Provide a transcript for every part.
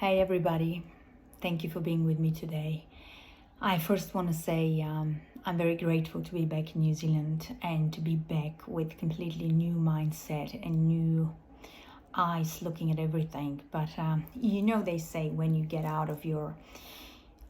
Hey everybody, thank you for being with me today. I first want to say I'm very grateful to be back in New Zealand and to be back with completely new mindset and new eyes looking at everything. But they say when you get out of your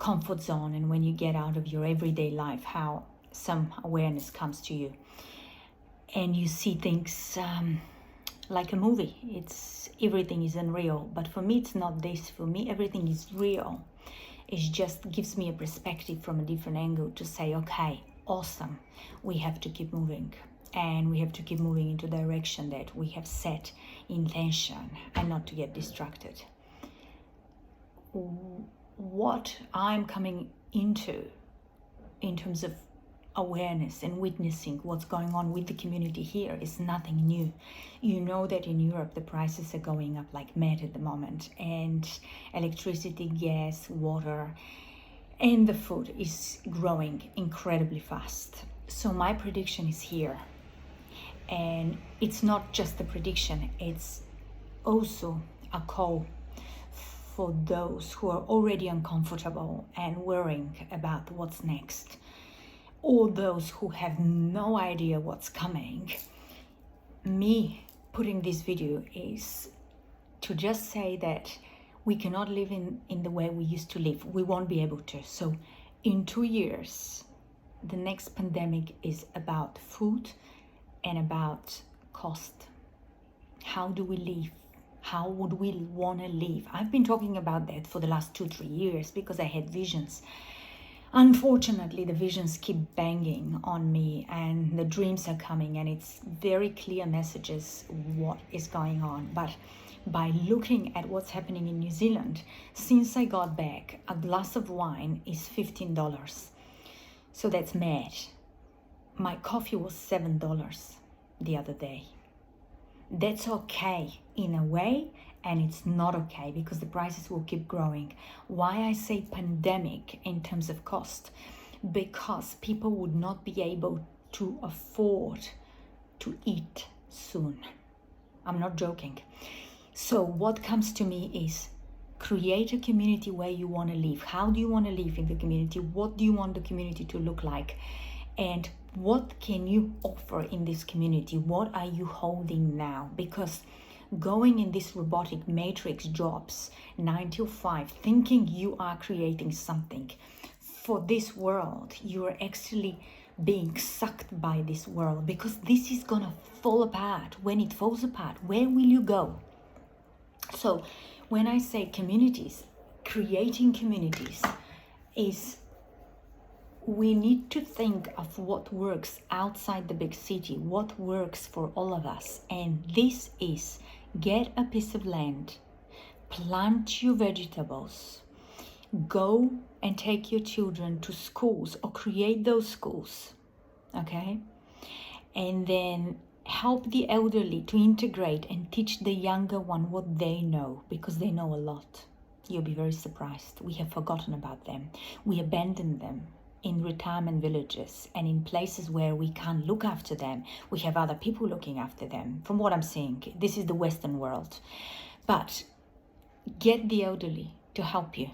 comfort zone and when you get out of your everyday life, how some awareness comes to you and you see things like a movie. It's everything is unreal, but for me it's not this. For me everything is real. It just gives me a perspective from a different angle to say, okay, awesome, we have to keep moving, and we have to keep moving into the direction that we have set intention and not to get distracted. What I'm coming into in terms of awareness and witnessing what's going on with the community here is nothing new. You know that in Europe the prices are going up like mad at the moment, and electricity, gas, water, and the food is growing incredibly fast. So my prediction is here, and it's not just a prediction, it's also a call for those who are already uncomfortable and worrying about what's next, or those who have no idea what's coming. Me putting this video is to just say that we cannot live in the way we used to live. We won't be able to. So in 2 years, the next pandemic is about food and about cost. How do we live? How would we want to live? I've been talking about that for the last 2-3 years because I had visions. Unfortunately, the visions keep banging on me and the dreams are coming, and it's very clear messages what is going on. But by looking at what's happening in New Zealand, since I got back, a glass of wine is $15. So that's mad. My coffee was $7 the other day. That's okay in a way, and it's not okay because the prices will keep growing. Why I say pandemic in terms of cost? Because people would not be able to afford to eat soon. I'm not joking. So what comes to me is create a community where you want to live. How do you want to live in the community? What do you want the community to look like? And what can you offer in this community? What are you holding now? Because going in this robotic matrix jobs 9 to 5, thinking you are creating something for this world, you are actually being sucked by this world, because this is gonna fall apart. When it falls apart, where will you go? So when I say communities, creating communities is, we need to think of what works outside the big city, what works for all of us. And this is get a piece of land, plant your vegetables, go and take your children to schools or create those schools, okay? And then help the elderly to integrate and teach the younger one what they know, because they know a lot. You'll be very surprised. We have forgotten about them. We abandoned them in retirement villages and in places where we can't look after them. We have other people looking after them. From what I'm seeing, this is the Western world. But get the elderly to help you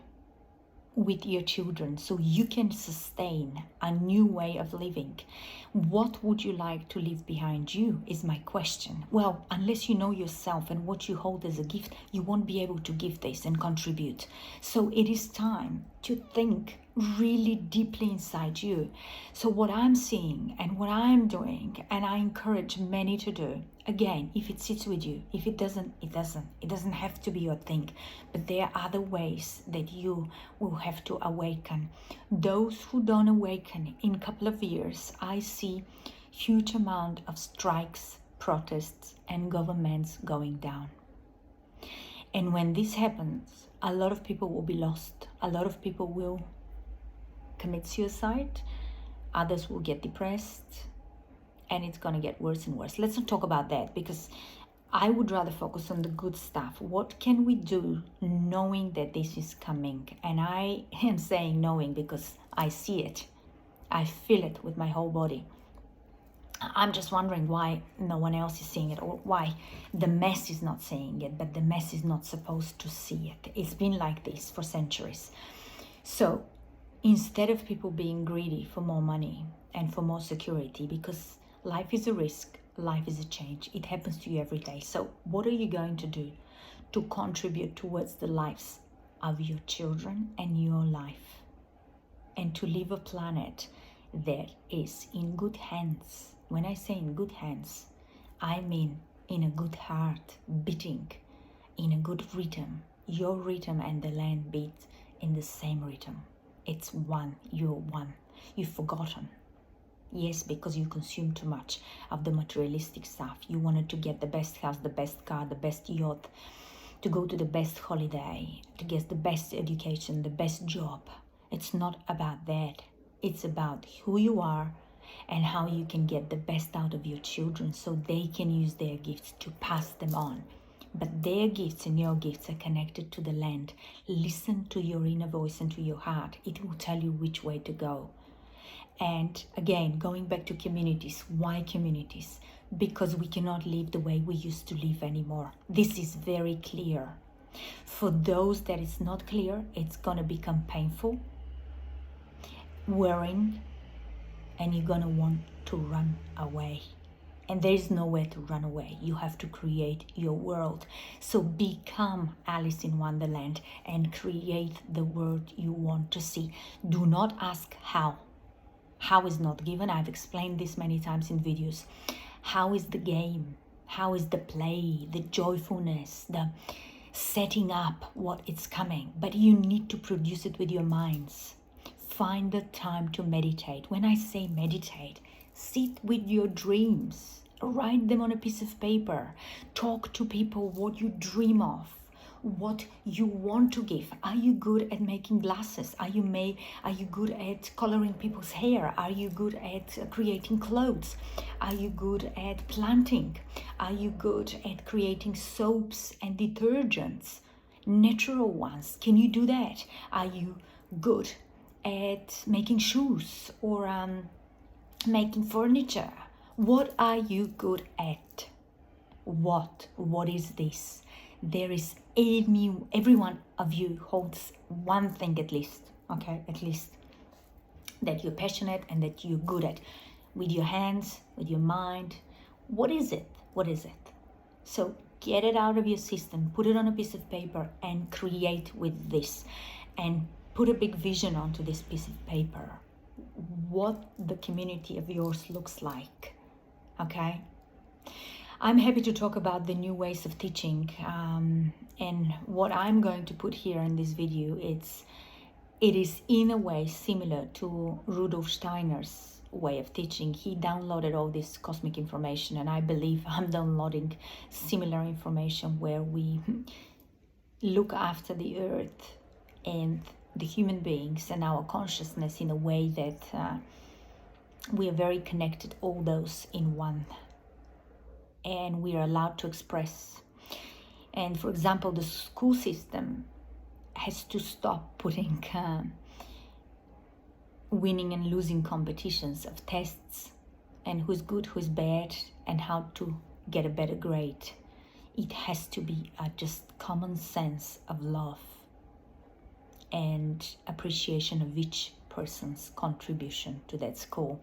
with your children so you can sustain a new way of living. What would you like to leave behind you is my question. Well, unless you know yourself and what you hold as a gift, you won't be able to give this and contribute. So it is time to think really deeply inside you. So what I'm seeing and what I'm doing, and I encourage many to do, again, if it sits with you, if it doesn't, it doesn't. It doesn't have to be your thing, but there are other ways that you will have to awaken. Those who don't awaken in a couple of years, I see huge amount of strikes, protests, and governments going down. And when this happens, a lot of people will be lost. A lot of people will commit suicide. Others will get depressed. And it's going to get worse and worse. Let's not talk about that, because I would rather focus on the good stuff. What can we do knowing that this is coming? And I am saying knowing because I see it. I feel it with my whole body. I'm just wondering why no one else is seeing it, or why the mess is not seeing it, but the mess is not supposed to see it. It's been like this for centuries. So instead of people being greedy for more money and for more security, because life is a risk, life is a change, it happens to you every day. So what are you going to do to contribute towards the lives of your children and your life, and to leave a planet that is in good hands? When I say in good hands, I mean in a good heart, beating in a good rhythm. Your rhythm and the land beat in the same rhythm. It's one, you're one. You've forgotten. Yes, because you consume too much of the materialistic stuff. You wanted to get the best house, the best car, the best yacht, to go to the best holiday, to get the best education, the best job. It's not about that. It's about who you are and how you can get the best out of your children so they can use their gifts to pass them on. But their gifts and your gifts are connected to the land. Listen to your inner voice and to your heart. It will tell you which way to go. And again, going back to communities. Why communities? Because we cannot live the way we used to live anymore. This is very clear. For those that it's not clear, it's going to become painful, worrying, and you're going to want to run away. And there is nowhere to run away. You have to create your world. So become Alice in Wonderland and create the world you want to see. Do not ask how. How is not given. I've explained this many times in videos. How is the game? How is the play, the joyfulness, the setting up what it's coming? But you need to produce it with your minds. Find the time to meditate. When I say meditate, sit with your dreams. Write them on a piece of paper. Talk to people what you dream of, what you want to give. Are you good at making glasses? Are you good at coloring people's hair? Are you good at creating clothes? Are you good at planting? Are you good at creating soaps and detergents, natural ones? Can you do that? Are you good at making shoes or making furniture? What are you good at? What is this? There is every one of you holds one thing at least, okay, at least, that you're passionate and that you're good at, with your hands, with your mind. What is it? So get it out of your system, put it on a piece of paper and create with this, and put a big vision onto this piece of paper, what the community of yours looks like. Okay, I'm happy to talk about the new ways of teaching, and what I'm going to put here in this video, it is in a way similar to Rudolf Steiner's way of teaching. He downloaded all this cosmic information, and I believe I'm downloading similar information where we look after the earth and the human beings and our consciousness in a way that we are very connected, all those in one, and we are allowed to express. And for example, the school system has to stop putting winning and losing competitions of tests and who's good, who's bad, and how to get a better grade. It has to be just common sense of love and appreciation of each person's contribution to that school.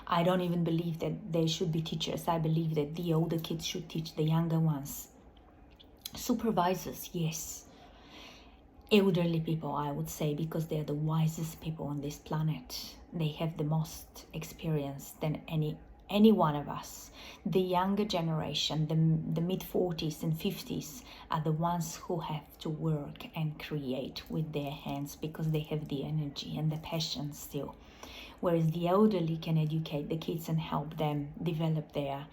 I don't even believe that there should be teachers. I believe that the older kids should teach the younger ones. Supervisors, yes. Elderly people, I would say, because they're the wisest people on this planet. They have the most experience than any one of us. The younger generation, the mid-40s and 50s, are the ones who have to work and create with their hands because they have the energy and the passion still. Whereas the elderly can educate the kids and help them develop their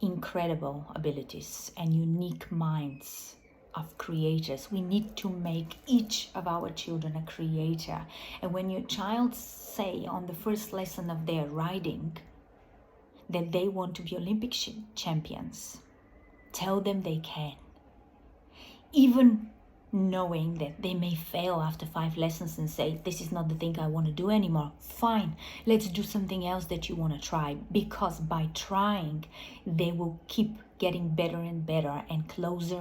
incredible abilities and unique minds of creators. We need to make each of our children a creator. And when your child say on the first lesson of their riding that they want to be Olympic champions, tell them they can. Even knowing that they may fail after 5 lessons and say, this is not the thing I want to do anymore. Fine, let's do something else that you want to try, because by trying, they will keep getting better and better and closer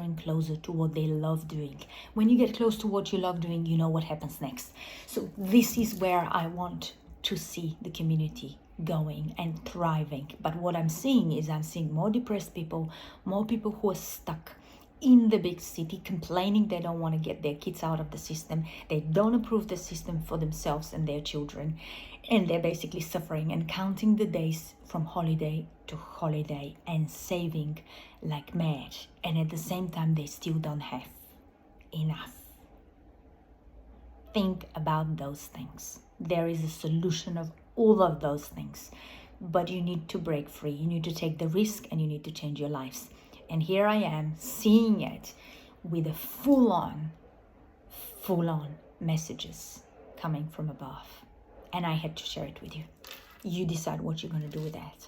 to what they love doing. When you get close to what you love doing, you know what happens next. So this is where I want to see the community going and thriving. But what I'm seeing is I'm seeing more depressed people, more people who are stuck in the big city, complaining they don't want to get their kids out of the system. They don't approve the system for themselves and their children. And they're basically suffering and counting the days from holiday to holiday and saving like mad. And at the same time, they still don't have enough. Think about those things. There is a solution of all of those things. But you need to break free. You need to take the risk and you need to change your lives. And here I am seeing it with a full-on messages coming from above. And I had to share it with you. You decide what you're going to do with that.